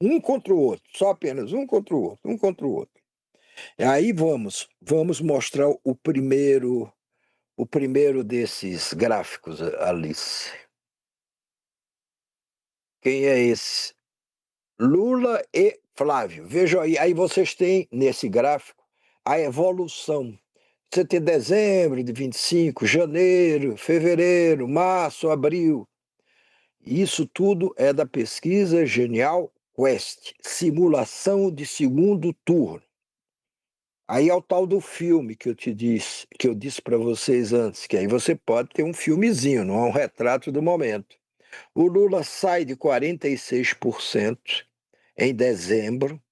Um contra o outro, só apenas um contra o outro, um contra o outro. Aí vamos mostrar o primeiro desses gráficos, Alice. Quem é esse? Lula e Flávio. Vejam aí vocês têm nesse gráfico a evolução. Você tem dezembro de 25, janeiro, fevereiro, março, abril. Isso tudo é da pesquisa Genial Quest, simulação de segundo turno. Aí é o tal do filme que eu disse para vocês antes, que aí você pode ter um filmezinho, não é um retrato do momento. O Lula sai de 46% em dezembro,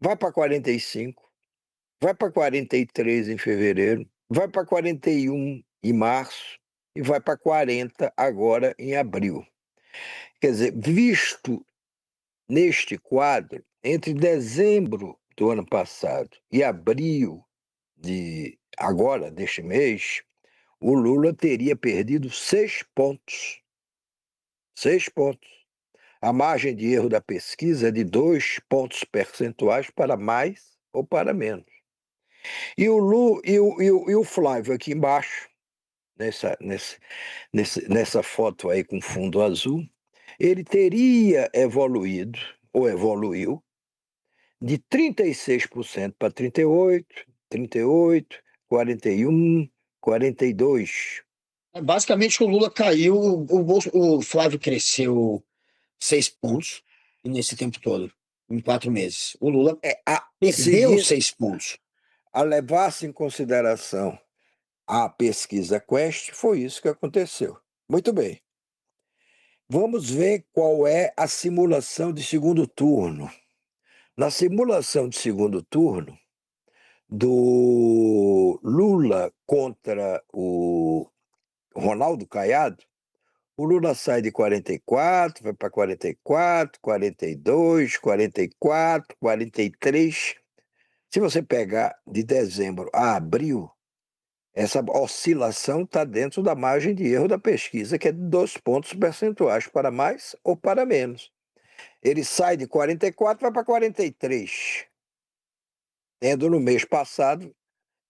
vai para 45%, vai para 43% em fevereiro, vai para 41% em março e vai para 40% agora em abril. Quer dizer, visto neste quadro, entre dezembro do ano passado e abril deste mês, o Lula teria perdido 6 pontos. 6 pontos. A margem de erro da pesquisa é de 2 pontos percentuais para mais ou para menos. E o Flávio aqui embaixo, nessa foto aí com fundo azul, ele teria evoluído, ou evoluiu, de 36% para 38%, 38%, 41%, 42%. Basicamente, o Lula caiu, o Flávio cresceu 6 pontos nesse tempo todo, em 4 meses. O Lula perdeu Seguindo, 6 pontos. a levar-se em consideração a pesquisa Quest, foi isso que aconteceu. Muito bem. Vamos ver qual é a simulação de segundo turno. Na simulação de segundo turno, do Lula contra o Ronaldo Caiado, o Lula sai de 44, vai para 44, 42, 44, 43. Se você pegar de dezembro a abril, essa oscilação está dentro da margem de erro da pesquisa, que é de 2 pontos percentuais, para mais ou para menos. Ele sai de 44, vai para 43, tendo no mês passado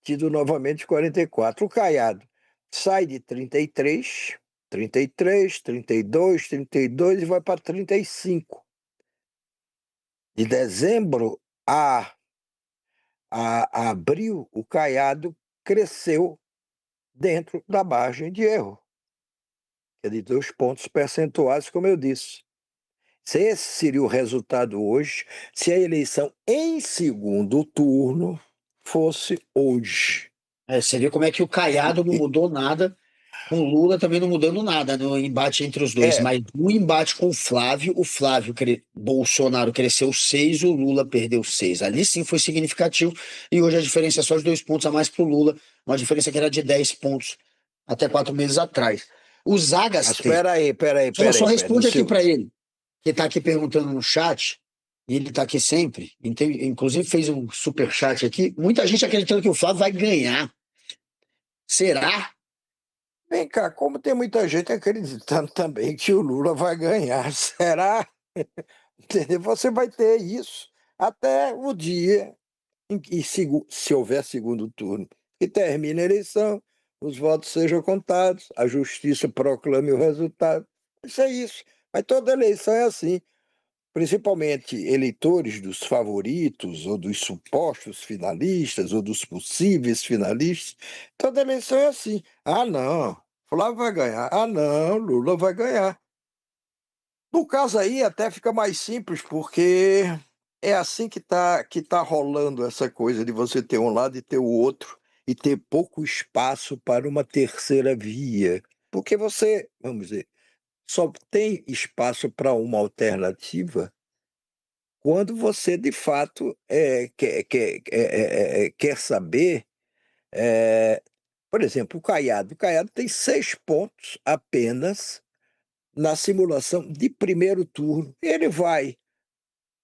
tido novamente 44. O Caiado sai de 33, 33, 32, 32 e vai para 35. De dezembro a abril, o Caiado cresceu dentro da margem de erro, que é de 2 pontos percentuais, como eu disse. Se esse seria o resultado hoje, se a eleição em segundo turno fosse hoje. Você vê como é que o Caiado não mudou nada, com o Lula também não mudando nada no embate entre os dois. É, Mas no embate com o Flávio Bolsonaro cresceu 6, o Lula perdeu 6. Ali sim foi significativo. E hoje a diferença é só de 2 pontos a mais para o Lula, uma diferença que era de 10 pontos até 4 meses atrás. O mas Zagaster, espera aí, só no responde aqui seu, para ele, que está aqui perguntando no chat, e ele está aqui sempre, inclusive fez um super chat aqui. Muita gente acreditando que o Flávio vai ganhar. Será? vem cá, como tem muita gente acreditando também que o Lula vai ganhar, será? Entendeu? Você vai ter isso até o dia em que, se houver segundo turno, que termine a eleição, os votos sejam contados, a justiça proclame o resultado. Isso é isso. Mas toda eleição é assim. Principalmente eleitores dos favoritos, ou dos supostos finalistas, ou dos possíveis finalistas. Toda eleição é assim. Ah, não, Flávio vai ganhar. Ah, não, Lula vai ganhar. No caso aí, até fica mais simples, porque é assim que tá rolando essa coisa de você ter um lado e ter o outro, e ter pouco espaço para uma terceira via. Porque você, vamos dizer, só tem espaço para uma alternativa quando você, de fato, quer saber. é, por exemplo, o Caiado tem 6 pontos apenas na simulação de primeiro turno. Ele vai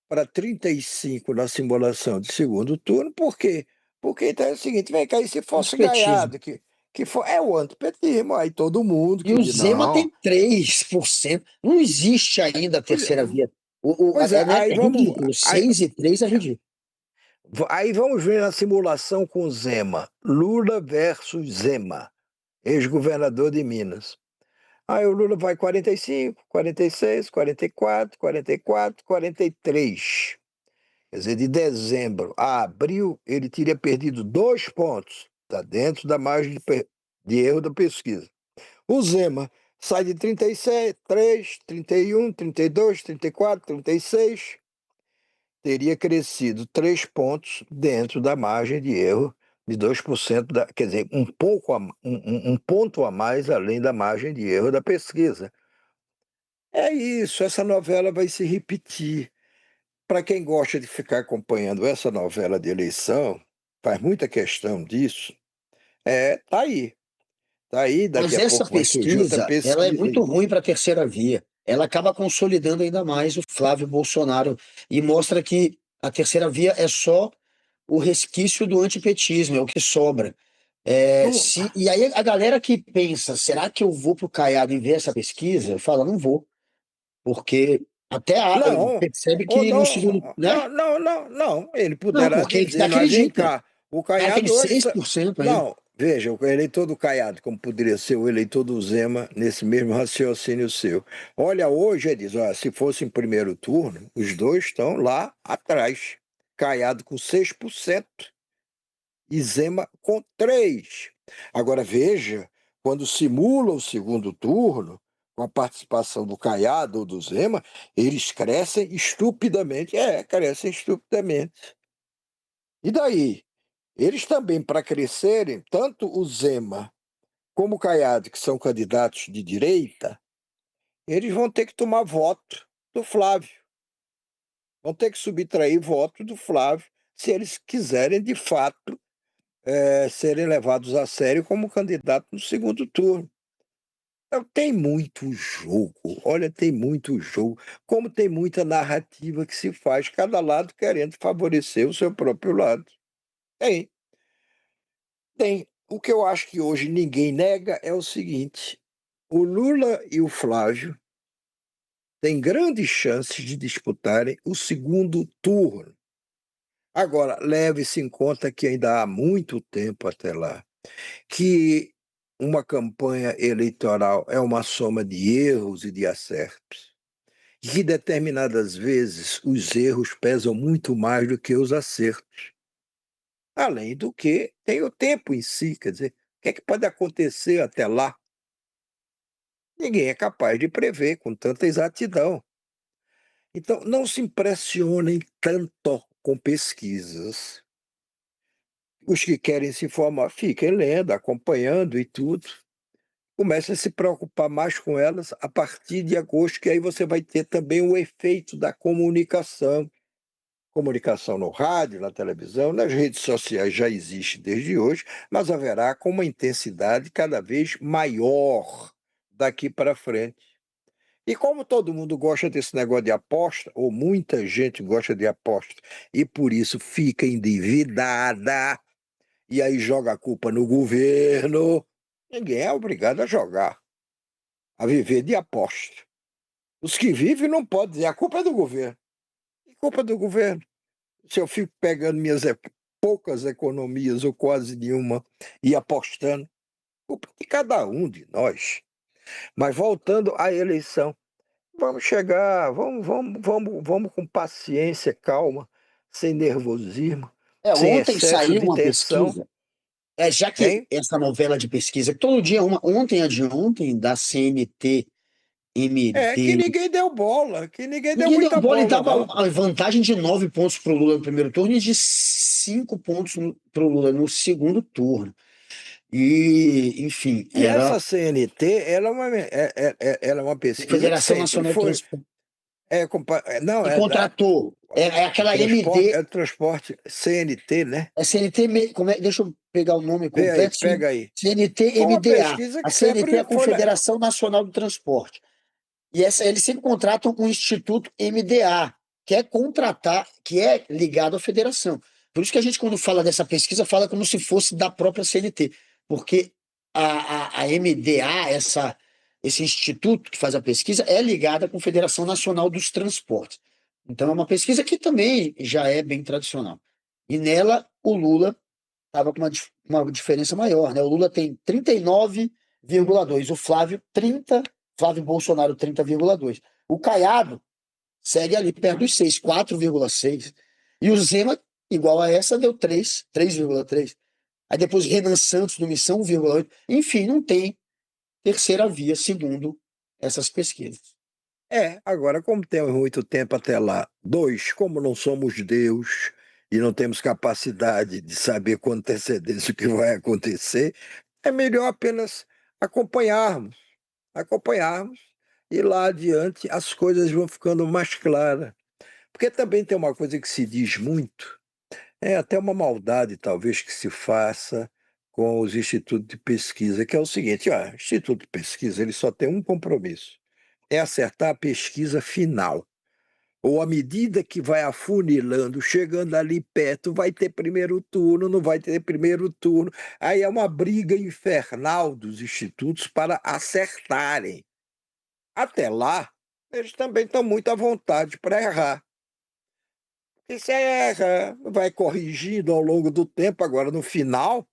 para 35 na simulação de segundo turno, por quê? Porque então é o seguinte, vem cá, e se fosse Antipetismo. Caiado, é o antipetismo, aí todo mundo E que o diz, Zema não, tem 3%. Não existe ainda a pois é, terceira via Pois é, É ridículo. 6-3 é ridículo. aí vamos ver a simulação com Zema. Lula versus Zema, ex-governador de Minas. Aí o Lula vai 45, 46, 44, 44, 43. Quer dizer, de dezembro a abril, ele teria perdido 2 pontos. Está dentro da margem de erro da pesquisa. O Zema sai de 37, 3, 31, 32, 34, 36. Teria crescido 3 pontos dentro da margem de erro de 2%, quer dizer, um ponto a mais além da margem de erro da pesquisa. É isso, essa novela vai se repetir. Para quem gosta de ficar acompanhando essa novela de eleição, faz muita questão disso, tá aí. Tá aí, daqui Mas a essa pouco vai surgir outra pesquisa, ela é pesquisa muito aí. ruim para a terceira via. Ela acaba consolidando ainda mais o Flávio Bolsonaro e mostra que a terceira via é só o resquício do antipetismo, é o que sobra. Não, E aí a galera que pensa, será que eu vou pro Caiado em ver essa pesquisa? Fala, não vou, porque não, percebe ou que no não, segundo, né? não, não, não, não. Ele Não, poderá porque ele dizer, mas vem acredita. cá, o O cara tem Caiado hoje. 6% ainda. Não, veja, o eleitor do Caiado, como poderia ser o eleitor do Zema, nesse mesmo raciocínio seu. Olha, hoje ele diz, ó, se fosse em primeiro turno, os dois estão lá atrás. Caiado com 6% e Zema com 3%. Agora veja, quando simula o segundo turno, com a participação do Caiado ou do Zema, eles crescem estupidamente. Crescem estupidamente. E daí? Eles também, para crescerem, tanto o Zema como o Caiado, que são candidatos de direita, eles vão ter que tomar voto do Flávio. Vão ter que subtrair voto do Flávio se eles quiserem, de fato, serem levados a sério como candidato no segundo turno. Então, tem muito jogo, olha, tem muito jogo, como tem muita narrativa que se faz, cada lado querendo favorecer o seu próprio lado. Tem, tem. O que eu acho que hoje ninguém nega é o seguinte: o Lula e o Flávio têm grandes chances de disputarem o segundo turno. Agora, leve-se em conta que ainda há muito tempo até lá, que uma campanha eleitoral é uma soma de erros e de acertos, e que determinadas vezes os erros pesam muito mais do que os acertos. Além do que tem o tempo em si, quer dizer, o que é que pode acontecer até lá? Ninguém é capaz de prever com tanta exatidão. Então, não se impressionem tanto com pesquisas. Os que querem se informar, fiquem lendo, acompanhando e tudo. Comece a se preocupar mais com elas a partir de agosto, que aí você vai ter também o efeito da comunicação. Comunicação no rádio, na televisão, nas redes sociais já existe desde hoje, mas haverá com uma intensidade cada vez maior daqui para frente. E como todo mundo gosta desse negócio de aposta, ou muita gente gosta de aposta, e por isso fica endividada, e aí joga a culpa no governo, ninguém é obrigado a jogar, a viver de aposta. Os que vivem não podem dizer, a culpa é do governo. Que culpa do governo? Se eu fico pegando minhas poucas economias, ou quase nenhuma, e apostando, culpa de cada um de nós. Mas voltando à eleição, vamos chegar, vamos com paciência, calma, sem nervosismo, sem Ontem excesso saiu de uma tensão, pesquisa. Já que hein? essa novela de pesquisa, todo dia ontem a de ontem, da CNT Que MD, ninguém deu bola, que ninguém deu ninguém deu muita bola e bola, dava não. a vantagem de 9 pontos para o Lula no primeiro turno e de 5 pontos para o Lula no segundo turno. E, enfim, E era essa CNT, ela é uma a pesquisa que Federação sempre Nacional de foi, Transporte, não, que contratou. É o aquela transporte, MD, CNT, né? é CNT, deixa eu pegar o nome Vê aí, completo, pega aí. CNT Foi uma MDA. pesquisa A que CNT é sempre a foi. Confederação Nacional do Transporte. E eles sempre contratam um instituto MDA, que é contratar, que é ligado à federação. Por isso que a gente, quando fala dessa pesquisa, fala como se fosse da própria CNT, porque a MDA, esse instituto que faz a pesquisa, é ligada à Confederação Nacional dos Transportes. Então é uma pesquisa que também já é bem tradicional. E nela o Lula estava com uma diferença maior, né? O Lula tem 39,2, o Flávio 30, Flávio Bolsonaro 30,2. O Caiado segue ali perto dos 6, 4,6. E o Zema, igual a essa, deu 3, 3,3. Aí depois Renan Santos no Missão 1,8. Enfim, não tem terceira via, segundo essas pesquisas. Agora, como temos muito tempo até lá, dois, como não somos Deus e não temos capacidade de saber com antecedência o que vai acontecer, é melhor apenas acompanharmos, acompanharmos, e lá adiante as coisas vão ficando mais claras. Porque também tem uma coisa que se diz muito, é até uma maldade talvez que se faça com os institutos de pesquisa, que é o seguinte: ó, instituto de pesquisa ele só tem um compromisso, é acertar a pesquisa final. Ou à medida que vai afunilando, chegando ali perto, vai ter primeiro turno, não vai ter primeiro turno. Aí é uma briga infernal dos institutos para acertarem. Até lá, eles também estão muito à vontade para errar. E se erra, vai corrigindo ao longo do tempo. Agora, no final,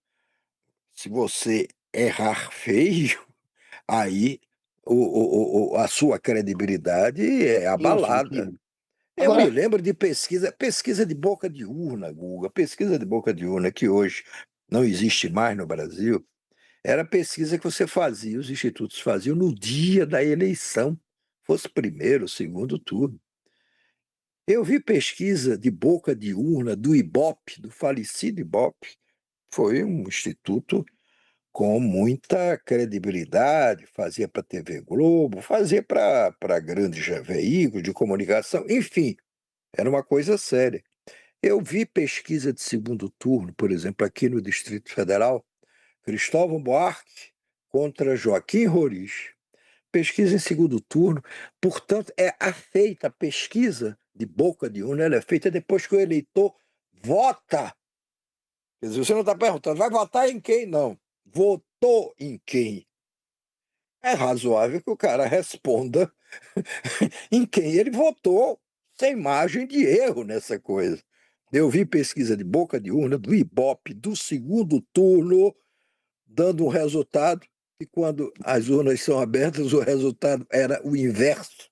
se você errar feio, aí a sua credibilidade é abalada. Enfim. Eu me Agora, lembro de pesquisa de boca de urna, Guga, pesquisa de boca de urna, que hoje não existe mais no Brasil. Era pesquisa que você fazia, os institutos faziam no dia da eleição, fosse primeiro, segundo turno. Eu vi pesquisa de boca de urna do Ibope, do falecido Ibope. Foi um instituto com muita credibilidade, fazia para a TV Globo, fazia para grandes veículos de comunicação, enfim, era uma coisa séria. Eu vi pesquisa de segundo turno, por exemplo, aqui no Distrito Federal, Cristóvão Buarque contra Joaquim Roriz. Pesquisa em segundo turno, portanto, é a feita a pesquisa de boca de urna, ela é feita depois que o eleitor vota. Quer dizer, você não está perguntando, vai votar em quem? Não. Votou em quem? É razoável que o cara responda em quem ele votou, sem margem de erro nessa coisa. Eu vi pesquisa de boca de urna do Ibope do segundo turno, dando um resultado, e quando as urnas são abertas, o resultado era o inverso.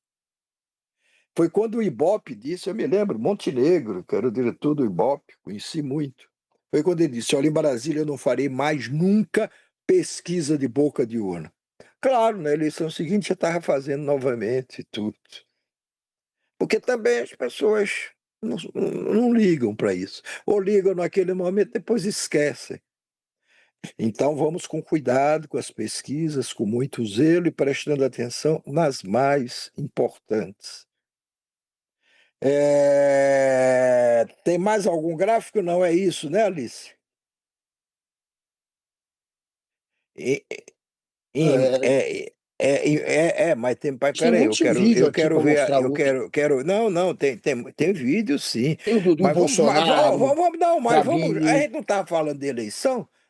Foi quando o Ibope disse, eu me lembro, Montenegro, que era o diretor do Ibope, conheci muito. Foi quando ele disse: olha, em Brasília eu não farei mais nunca pesquisa de boca de urna. Claro, na eleição seguinte já estava fazendo novamente tudo. Porque também as pessoas não ligam para isso. Ou ligam naquele momento, depois esquecem. Então vamos com cuidado com as pesquisas, com muito zelo e prestando atenção nas mais importantes. Tem mais algum gráfico? Não é isso, né, Alice? E- é, mas tem, tem um peraí, monte de vídeo eu aqui quero para ver, mostrar outro. não, não, tem vídeo sim, Tem o do mas Bolsonaro, vamos, não, mas vamos, a Zabini. gente não estava falando de eleição,